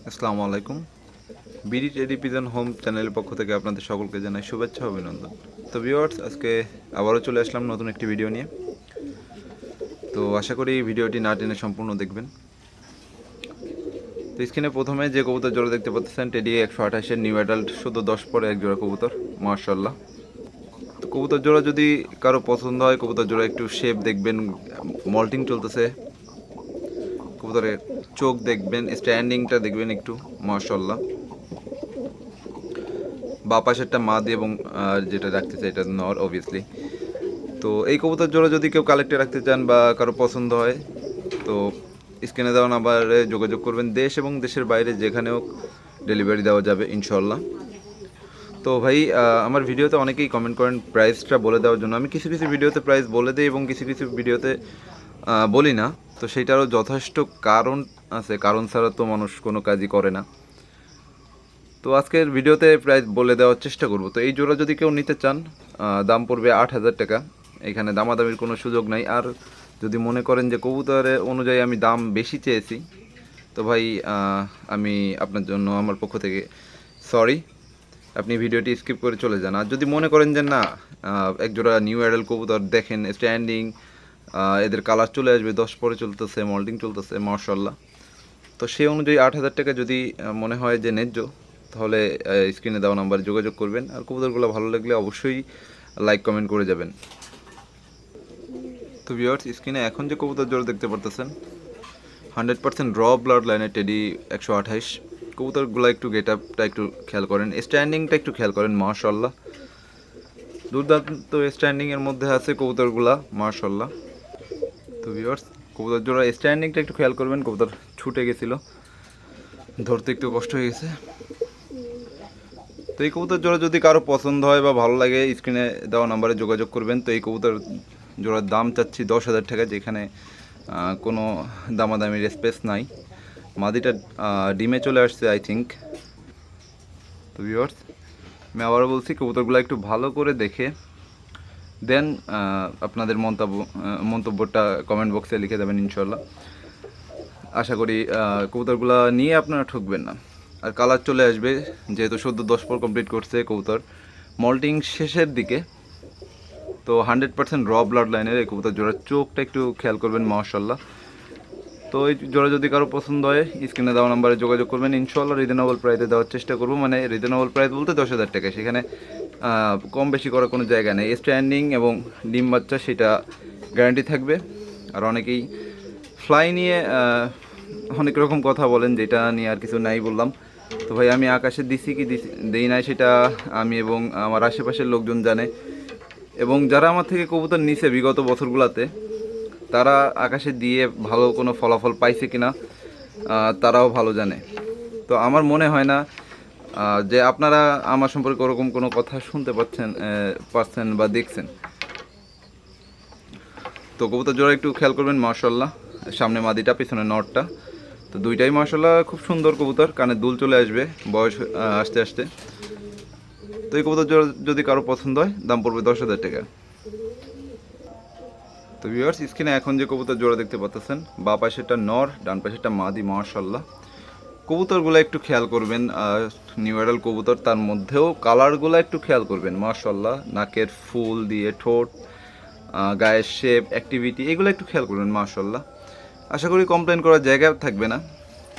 আসসালামু আলাইকুম। BD teddy pigeon home চ্যানেলের পক্ষ থেকে আপনাদের সকলকে জানাই শুভেচ্ছা ও অভিনন্দন। তো ভিউয়ার্স, আজকে আবারও চলে আসলাম নতুন একটি ভিডিও নিয়ে। তো আশা করি ভিডিওটি না টেনে সম্পূর্ণ দেখবেন। তো স্ক্রিনে প্রথমে যে কবুতর জোড়া দেখতে পাচ্ছেন, টেডি 128-এর নিউ অ্যাডাল্ট, শুধু 10 পরে এক জোড়া কবুতর, মাশাআল্লাহ। তো কবুতর জোড়া যদি কারো পছন্দ হয়, কবুতর জোড়া একটু শেপ দেখবেন, মল্টিং চলতেছে, কবুতরের চোখ দেখবেন, স্ট্যান্ডিংটা দেখবেন একটু, মাশাআল্লাহ। বা পাশেরটা মাদি এবং যেটা রাখতেছে এটা নর অবভিয়াসলি। তো এই কবুতর জোড়া যদি কেউ কালেক্টে রাখতে চান বা কারো পছন্দ হয়, তো স্ক্রিনে দেওয়া নাম্বারে যোগাযোগ করবেন। দেশ এবং দেশের বাইরে যেখানেও ডেলিভারি দেওয়া যাবে ইনশাল্লাহ। তো ভাই, আমার ভিডিওতে অনেকেই কমেন্ট করেন প্রাইসটা বলে দেওয়ার জন্য। আমি কিছু কিছু ভিডিওতে প্রাইস বলে দিই এবং কিছু কিছু ভিডিওতে বলি না। তো সেইটারও যথেষ্ট কারণ আছে, কারণ ছাড়া তো মানুষ কোনো কাজই করে না। তো আজকের ভিডিওতে প্রাইস বলে দেওয়ার চেষ্টা করব। তো এই জোড়া যদি কেউ নিতে চান, দাম পড়বে 8,000 টাকা। এখানে দামাদামির কোনো সুযোগ নাই। আর যদি মনে করেন যে কবুতরের অনুযায়ী আমি দাম বেশি চেয়েছি, তো ভাই আমি আপনার জন্য আমার পক্ষ থেকে সরি, আপনি ভিডিওটি স্কিপ করে চলে যান। আর যদি মনে করেন যে না, এক জোড়া নিউ অ্যাডাল্ট কবুতর দেখেন, স্ট্যান্ডিং, এদের কালার চলে আসবে, 10 পরে চলতেছে, মল্টিং চলতেছে, মাশাআল্লাহ, তো সেই অনুযায়ী 8,000 টাকা যদি মনে হয় যে ন্যায্য, তাহলে স্ক্রিনে দেওয়া নাম্বারে যোগাযোগ করবেন। আর কবুতরগুলো ভালো লাগলে অবশ্যই লাইক কমেন্ট করে যাবেন। তো ভিউয়ার্স, স্ক্রিনে এখন যে কবুতর জোড়া দেখতে পারতেছেন, 100% র ব্লাড লাইনের টেডি 128। কবুতরগুলো একটু গেট আপটা একটু খেয়াল করেন, স্ট্যান্ডিংটা একটু খেয়াল করেন, মাশাআল্লাহ, দুর্দান্ত স্ট্যান্ডিংয়ের মধ্যে আছে কবুতরগুলা, মাশাআল্লাহ। তো ভিউয়ার্স, কবুতর জোড়া স্ট্যান্ডিংটা একটু খেয়াল করবেন। কবুতর ছুটে গেছিলো, ধরতে একটু কষ্ট হয়ে গেছে। তো এই কবুতর জোড়া যদি কারো পছন্দ হয় বা ভালো লাগে, স্ক্রিনে দেওয়া নাম্বারে যোগাযোগ করবেন। তো এই কবুতর জোড়ার দাম চাচ্ছি 10,000 টাকা, যেখানে কোনো দামাদামির স্পেস নাই। মাদিটা ডিমে চলে আসছে আই থিঙ্ক। তো ভিউয়ার্স, আমি আবারও বলছি, কবুতরগুলো একটু ভালো করে দেখে দেন আপনাদের মন্তব্যটা কমেন্ট বক্সে লিখে দেবেন ইনশাল্লাহ। আশা করি কবুতরগুলো নিয়ে আপনারা ঠকবেন না। আর কালার চলে আসবে, যেহেতু সদ্য 10 পর কমপ্লিট করছে কবুতর, মল্টিং শেষের দিকে। তো 100% র ব্লাড লাইনের এই কবুতর জোড়ার চোখটা একটু খেয়াল করবেন, মাশাআল্লাহ। তো এই জোড়া যদি কারো পছন্দ হয়, স্ক্রিনে দেওয়া নাম্বারে যোগাযোগ করবেন ইনশাল্লাহ। রিজনেবল প্রাইসে দেওয়ার চেষ্টা করবো, মানে রিজনেবল প্রাইস বলতে 10,000 টাকা, সেখানে কম বেশি করার কোনো জায়গা নেই। স্ট্যান্ডিং এবং ডিম বাচ্চা সেটা গ্যারান্টি থাকবে। আর অনেকেই ফ্লাই নিয়ে অনেক রকম কথা বলেন, যেটা নিয়ে আর কিছু নাই বললাম। তো ভাই, আমি আকাশে দিছি কি দেই নাই সেটা আমি এবং আমার আশেপাশের লোকজন জানে, এবং যারা আমার থেকে কবুতর নিছে বিগত বছরগুলোতে, তারা আকাশে দিয়ে ভালো কোনো ফলাফল পাইছে কিনা তারাও ভালো জানে। তো আমার মনে হয় না যে আপনারা আমার সম্পর্কে ওরকম কোনো কথা শুনতে পাচ্ছেন বা দেখছেন। তো কবুতর জোড়া একটু খেয়াল করবেন, মাশাআল্লাহ, সামনে মাদিটা, পিছনে নটটা, তো দুইটাই মাশাআল্লাহ খুব সুন্দর কবুতর। কানে দুল চলে আসবে বয়স আস্তে আস্তে। তো এই কবুতর জোড়া যদি কারো পছন্দ হয়, দাম পড়বে 10,000 টাকা। তো ভিউয়ার্স, স্ক্রিনে এখন যে কবুতর জোড়া দেখতে পাচ্ছেন, বা পাশেরটা নর, ডান পাশেরটা মাদি, মাশাআল্লাহ। কবুতরগুলো একটু খেয়াল করবেন, নিউ অ্যাডাল্ট কবুতর, তার মধ্যেও কালারগুলো একটু খেয়াল করবেন, মাশাআল্লাহ। নাকের ফুল দিয়ে, ঠোঁট, গায়ের শেপ, অ্যাক্টিভিটি, এগুলো একটু খেয়াল করবেন, মাশাআল্লাহ। আশা করি কমপ্লেন করার জায়গা থাকবে না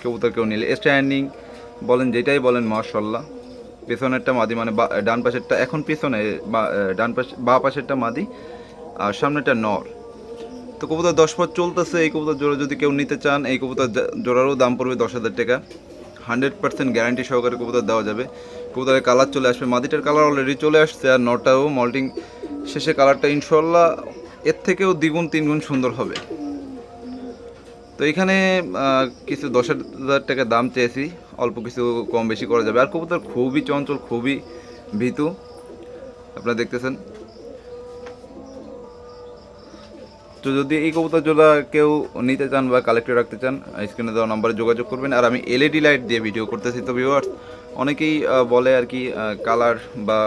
কবুতর কেউ নিলে। স্ট্যান্ডিং বলেন, যেটাই বলেন, মাশাআল্লাহ। পেছনেরটা মাদি, মানে ডান পাশেরটা এখন পিছনে, ডান পাশে বা পাশেরটা মাদি, আর সামনেটা নর। তো কবুতর 10 পর চলতেছে। এই কবুতর জোড়া যদি কেউ নিতে চান, এই কবুতর জোড়ারও দাম পড়বে 10,000 টাকা। 100% গ্যারান্টি সহকারে কবুতর দেওয়া যাবে। কবুতরের কালার চলে আসবে, মাদিটার কালার অলরেডি চলে আসছে, আর নটাও মল্টিং শেষে কালারটা ইনশাল্লাহ এর থেকেও দ্বিগুণ 3 গুণ সুন্দর হবে। তো এখানে কিছু 10,000 টাকা দাম চেয়েছি, অল্প কিছু কম বেশি করা যাবে। আর কবুতর খুবই চঞ্চল, খুবই ভীতু, আপনারা দেখতেছেন। তো যদি এই কবুতর জোড়া কেউ নিতে চান বা কালেক্টে রাখতে চান, স্ক্রিনে দেওয়া নাম্বারে যোগাযোগ করবেন। আর আমি এলইডি লাইট দিয়ে ভিডিও করতেছি। তো ভিউয়ার্স, অনেকেই বলে আর কি, কালার বা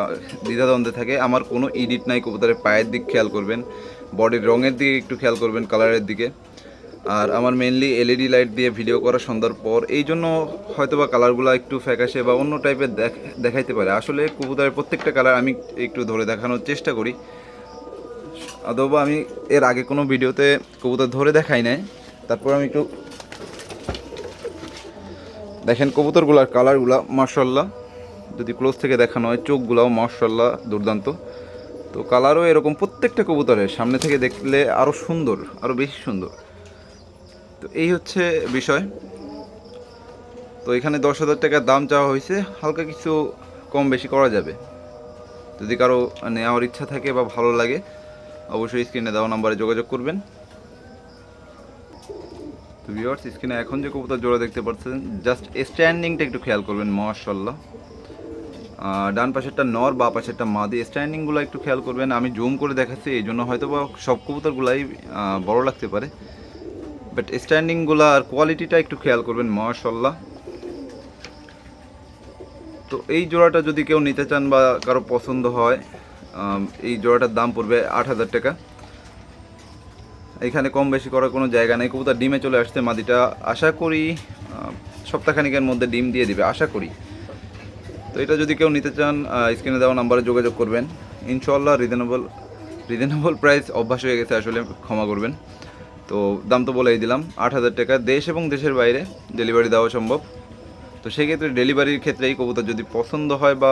দ্বিধাদ্বন্দ্বে থাকে। আমার কোনো এডিট নাই। কবুতরের পায়ের দিক খেয়াল করবেন, বডির রঙের দিকে একটু খেয়াল করবেন, কালারের দিকে। আর আমার মেনলি এলইডি লাইট দিয়ে ভিডিও করা সন্ধ্যার পর, এই জন্য হয়তোবা কালারগুলো একটু ফ্যাকাশে বা অন্য টাইপের দেখাইতে পারে। আসলে কবুতরের প্রত্যেকটা কালার আমি একটু ধরে দেখানোর চেষ্টা করি, অথবা আমি এর আগে কোনো ভিডিওতে কবুতর ধরে দেখাই নাই। তারপর আমি একটু দেখেন কবুতরগুলার কালারগুলা মাশাআল্লাহ, যদি ক্লোজ থেকে দেখানো হয় চোখগুলাও মাশাআল্লাহ দুর্দান্ত। তো কালারও এরকম প্রত্যেকটা কবুতরের সামনে থেকে দেখলে আরও সুন্দর, আরও বেশি সুন্দর। তো এই হচ্ছে বিষয়। তো এখানে 10,000 টাকা দাম চাওয়া হয়েছে, হালকা কিছু কম বেশি করা যাবে। যদি কারো নেওয়ার ইচ্ছা থাকে বা ভালো লাগে অবশ্যই স্ক্রিনে দেওয়া নাম্বারে যোগাযোগ করবেন। তো ভিউয়ার্স, স্ক্রিনে এখন যে কবুতর জোড়া দেখতে পাচ্ছেন, জাস্ট স্ট্যান্ডিংটা একটু খেয়াল করবেন মাশাআল্লাহ। ডান পাশেরটা নর, বা পাশেরটা মাদি, স্ট্যান্ডিংগুলো একটু খেয়াল করবেন। আমি জুম করে দেখাচ্ছি এই জন্য হয়তো বা সব কবুতরগুলাই বড় লাগতে পারে, বাট স্ট্যান্ডিংগুলো আর কোয়ালিটিটা একটু খেয়াল করবেন মাশাআল্লাহ। তো এই জোড়াটা যদি কেউ নিতে চান বা কারো পছন্দ হয়, এই জোড়াটার দাম পড়বে 8,000 টাকা। এখানে কম বেশি করার কোনো জায়গা নেই। কবুতর ডিমে চলে আসছে, মাদিটা আশা করি সপ্তাহখানিকের মধ্যে ডিম দিয়ে দিবে আশা করি। তো এটা যদি কেউ নিতে চান স্ক্রিনে দেওয়া নাম্বারে যোগাযোগ করবেন ইনশাআল্লাহ। রিজনেবল প্রাইস, অভ্যাস হয়ে গেছে আসলে, ক্ষমা করবেন। তো দাম তো বলেই দিলাম 8,000 টাকা। দেশ এবং দেশের বাইরে ডেলিভারি দেওয়া সম্ভব। তো সেক্ষেত্রে ডেলিভারির ক্ষেত্রে এই কবুতর যদি পছন্দ হয় বা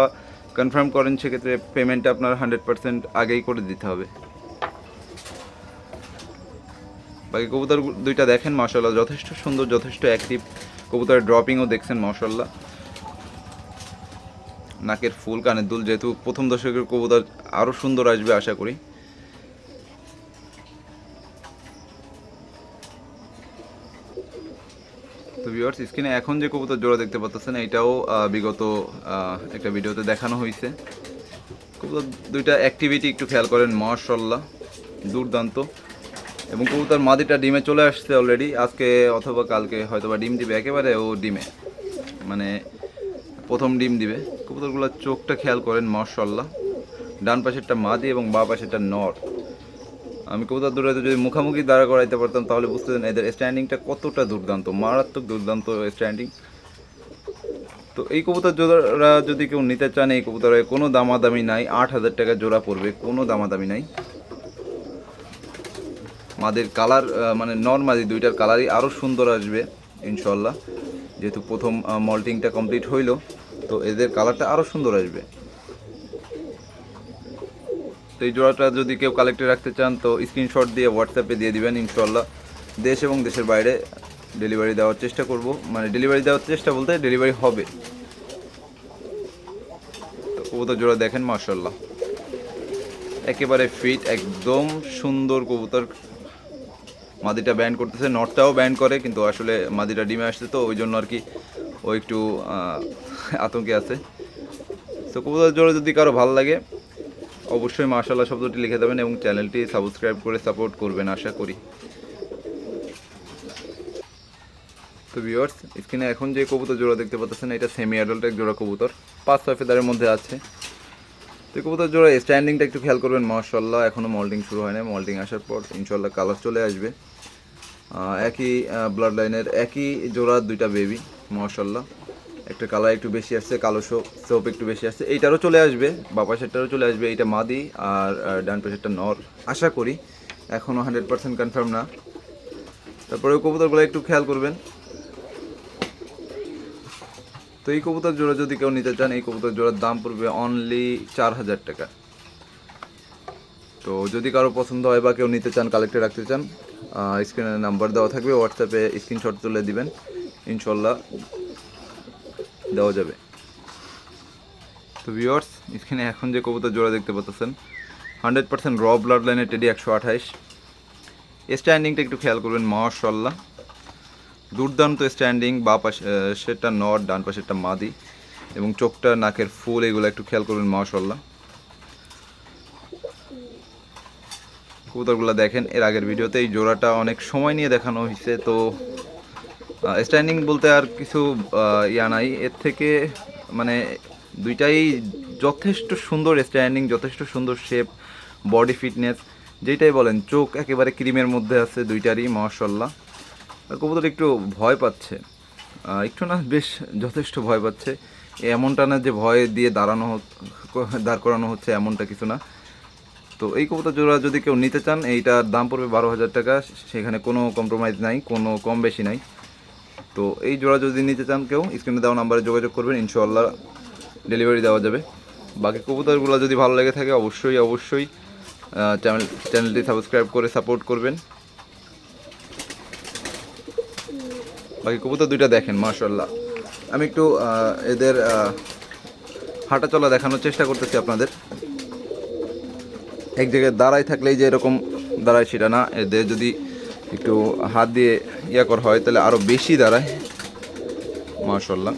কনফার্ম করেন, সেক্ষেত্রে পেমেন্টটা আপনার 100% আগেই করে দিতে হবে। বাকি কবুতর দুইটা দেখেন মাশাআল্লাহ, যথেষ্ট সুন্দর, যথেষ্ট অ্যাক্টিভ। কবুতরের ড্রপিংও দেখছেন মাশাআল্লাহ। নাকের ফুল, কানের দুল, যেহেতু প্রথম দশকের কবুতর আরও সুন্দর আসবে আশা করি। তো ভিউয়ার্স, স্ক্রিনে এখন যে কবুতর জোড়া দেখতে পাচ্ছেন এটাও বিগত একটা ভিডিওতে দেখানো হয়েছে। কবুতর দুইটা অ্যাক্টিভিটি একটু খেয়াল করেন মাশাআল্লাহ, দুর্দান্ত। এবং কবুতর মাদিটা ডিমে চলে আসছে অলরেডি, আজকে অথবা কালকে হয়তোবা ডিম দিবে, একেবারে ও ডিমে, মানে প্রথম ডিম দিবে। কবুতরগুলোর চোখটা খেয়াল করেন মাশাআল্লাহ। ডান পাশেরটা মাদি এবং বাঁ পাশেরটা নর। আমি কবুতর দুটোতে যদি মুখামুখি দাঁড়া করাইতে পারতাম তাহলে বুঝতেন এদের স্ট্যান্ডিংটা কতটা দুর্দান্ত, মারাত্মক দুর্দান্ত স্ট্যান্ডিং। তো এই কবুতর জোড়া যদি কেউ নিতে চান, এই কবুতরের কোনো দামাদামি নাই, 8,000 টাকা জোড়া পড়বে, কোনো দামাদামি নাই। মাদের কালার মানে নর মাদি দুইটার কালারই আরও সুন্দর আসবে ইনশাল্লাহ, যেহেতু প্রথম মল্টিংটা কমপ্লিট হইল, তো এদের কালারটা আরও সুন্দর আসবে। তো এই জোড়াটা যদি কেউ কালেক্টে রাখতে চান তো স্ক্রিনশট দিয়ে হোয়াটসঅ্যাপে দিয়ে দিবেন ইনশাল্লাহ। দেশ এবং দেশের বাইরে ডেলিভারি দেওয়ার চেষ্টা করব, মানে ডেলিভারি দেওয়ার চেষ্টা বলতে ডেলিভারি হবে। তো কবুতর জোড়া দেখেন মাশাআল্লাহ, একেবারে ফিট, একদম সুন্দর কবুতর। মাদিটা ব্যান্ড করতেছে, নটটাও ব্যান্ড করে, কিন্তু আসলে মাদিটা ডিমে আসছে তো ওই জন্য আর কি ও একটু আতঙ্কে আছে। তো কবুতর জোড়া যদি কারো ভালো লাগে অবশ্যই মাশাআল্লাহ শব্দটি লিখে দেবেন এবং চ্যানেলটি সাবস্ক্রাইব করে সাপোর্ট করবেন আশা করি। তো ভিউয়ার্স, স্ক্রিনে এখন যে কবুতর জোড়া দেখতে পাচ্ছেন এটা সেমি অ্যাডাল্ট এক জোড়া কবুতর, 5-6 ফেদারের মধ্যে আছে। তো কবুতর জোড়া স্ট্যান্ডিংটা একটু খেয়াল করবেন মাশাআল্লাহ, এখনও মল্টিং শুরু হয় না। মল্টিং আসার পর ইনশাআল্লাহ কালার চলে আসবে। একই ব্লাড লাইনের একই জোড়া দুইটা বেবি মাশাআল্লাহ। একটা কালার একটু বেশি আসছে, কালো সোপ একটু বেশি আসছে, এইটারও চলে আসবে, বাঁ পাশেরটারও চলে আসবে। এইটা মাদি আর ডান পাশেরটা নর আশা করি, এখনও 100% কনফার্ম না। তারপরে কবুতরগুলো একটু খেয়াল করবেন। তো এই কবুতর জোড়া যদি কেউ নিতে চান, এই কবুতর জোড়ার দাম পড়বে অনলি 4,000 টাকা। তো যদি কারো পছন্দ হয় বা কেউ নিতে চান, কালেক্টে রাখতে চান, স্ক্রিনে নাম্বার দেওয়া থাকবে, হোয়াটসঅ্যাপে স্ক্রিনশট তুলে দিবেন ইনশাল্লাহ দেওয়া যাবে। তো ভিউয়ার্স, স্ক্রিনে এখন যে কবুতর জোড়া দেখতে পাচ্ছেন 100% র ব্লাড লাইনের টেডি 128। স্ট্যান্ডিংটা একটু খেয়াল করবেন মাশাআল্লাহ, দুর্দান্ত স্ট্যান্ডিং। বাঁ পাশেরটা নর, ডান পাশেরটা মাদি, এবং চোখটা, নাকের ফুল, এগুলো একটু খেয়াল করবেন মাশাআল্লাহ। কবুতরগুলো দেখেন, এর আগের ভিডিওতে এই জোড়াটা অনেক সময় নিয়ে দেখানো হয়েছে। তো স্ট্যান্ডিং বলতে আর কিছু ইয়া নাই এর থেকে, মানে দুইটাই যথেষ্ট সুন্দর স্ট্যান্ডিং, যথেষ্ট সুন্দর শেপ, বডি ফিটনেস, যেটাই বলেন, চোখ একেবারে ক্রিমের মধ্যে আছে দুইটারই মাশাআল্লাহ। আর কবুতর একটু ভয় পাচ্ছে, একটু না বেশ যথেষ্ট ভয় পাচ্ছে। এমনটা না যে ভয় দিয়ে দাঁড় করানো হচ্ছে, এমনটা কিছু না। তো এই কবুতর জোড়া যদি কেউ নিতে চান, এইটার দাম পড়বে 12,000 টাকা। সেখানে কোনো কম্প্রোমাইজ নাই, কোনো কম বেশি নাই। তো এই জোড়া যদি নিতে চান কেউ, স্ক্রিনে দেওয়া নাম্বারে যোগাযোগ করবেন, ইনশাআল্লাহ ডেলিভারি দেওয়া যাবে। বাকি কবুতরগুলো যদি ভালো লেগে থাকে অবশ্যই চ্যানেলটি সাবস্ক্রাইব করে সাপোর্ট করবেন। বাকি কবুতর দুইটা দেখেন, মাশাআল্লাহ। আমি একটু এদের হাঁটা চলা দেখানোর চেষ্টা করতেছি আপনাদের। এক জায়গায় দাঁড়ায় থাকলেই যে এরকম দাঁড়ায় সেটা না, এদের যদি একটু হাত দিয়ে করা হয় তাহলে আরও বেশি দাঁড়ায়, মাশাআল্লাহ।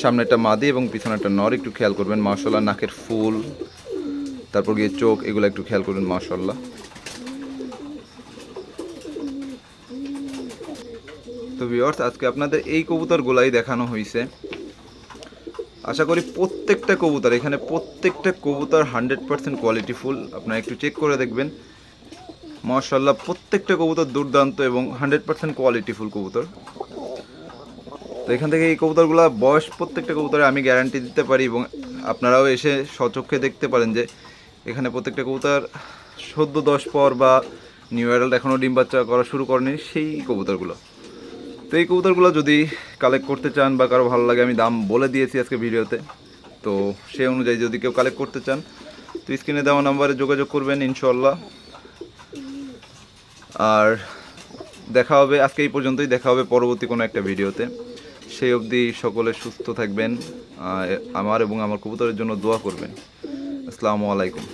সামনে একটা মাদি এবং পিছনে একটা নর, একটু খেয়াল করবেন, মাশাআল্লাহ। নাকের ফুল, তারপর গিয়ে চোখ, এগুলো একটু খেয়াল করবেন, মাশাআল্লাহ। তো ভিউয়ার্স, আজকে আপনাদের এই কবুতরগুলাই দেখানো হয়েছে। আশা করি প্রত্যেকটা কবুতর, এখানে প্রত্যেকটা কবুতর 100% কোয়ালিটিফুল। আপনারা একটু চেক করে দেখবেন, মাশাআল্লাহ। প্রত্যেকটা কবুতর দুর্দান্ত এবং 100% কোয়ালিটিফুল কবুতর। তো এখান থেকে এই কবুতরগুলো বয়স প্রত্যেকটা কবুতরে আমি গ্যারান্টি দিতে পারি, এবং আপনারাও এসে স্বচক্ষে দেখতে পারেন যে এখানে প্রত্যেকটা কবুতর সদ্য 10 পর বা নিউ অ্যাডাল্ট, এখনও ডিম বাচ্চা করা শুরু করেনি সেই কবুতরগুলো। তো এই কবুতরগুলো যদি কালেক্ট করতে চান বা কারো ভালো লাগে, আমি দাম বলে দিয়েছি আজকে ভিডিওতে। তো সেই অনুযায়ী যদি কেউ কালেক্ট করতে চান, তো স্ক্রিনে দেওয়া নাম্বারে যোগাযোগ করবেন, ইনশাআল্লাহ। আর দেখা হবে, আজকে এই পর্যন্তই। দেখা হবে পরবর্তী কোনো একটা ভিডিওতে। সেই অবধি সকলে সুস্থ থাকবেন, আমার এবং আমার কবুতরের জন্য দোয়া করবেন। আসসালামু আলাইকুম।